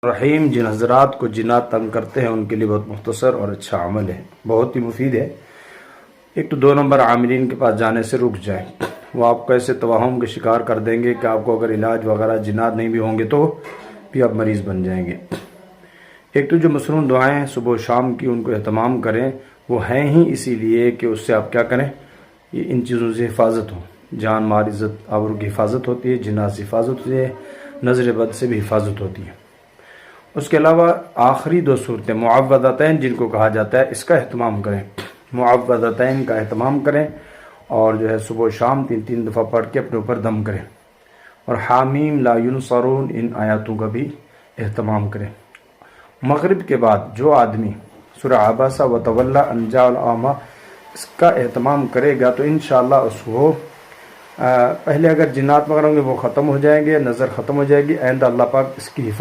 رحیم، جن حضرات کو جنات تنگ کرتے ہیں ان کے لیے بہت مختصر اور اچھا عمل ہے، بہت ہی مفید ہے۔ ایک تو 2 نمبر عاملین کے پاس جانے سے رک جائیں، وہ آپ کو ایسے توہم کے شکار کر دیں گے کہ آپ کو اگر علاج وغیرہ جنات نہیں بھی ہوں گے تو بھی آپ مریض بن جائیں گے۔ ایک تو جو مسنون دعائیں ہیں صبح و شام کی، ان کو اہتمام کریں، وہ ہیں ہی اسی لیے کہ اس سے آپ کیا کریں، یہ ان چیزوں سے حفاظت ہو، جان مال عزت آبرو کی حفاظت ہوتی ہے، جنات سے حفاظت ہوتی ہے، نظر بد سے بھی حفاظت ہوتی ہے۔ اس کے علاوہ آخری 2 صورتیں معوذتین جن کو کہا جاتا ہے، اس کا اہتمام کریں، معوذتین کا اہتمام کریں، اور جو ہے صبح و شام 3 دفعہ پڑھ کے اپنے اوپر دم کریں، اور حامیم لا ینصرون ان آیاتوں کا بھی اہتمام کریں۔ مغرب کے بعد جو آدمی سورہ عبسہ وتولی ان جاءہ الاعمی اس کا اہتمام کرے گا تو انشاءاللہ اس کو پہلے اگر جنات وغیرہ ہوں گے وہ ختم ہو جائیں گے، نظر ختم ہو جائے گی، آئندہ اللہ پاک اس کی حفاظت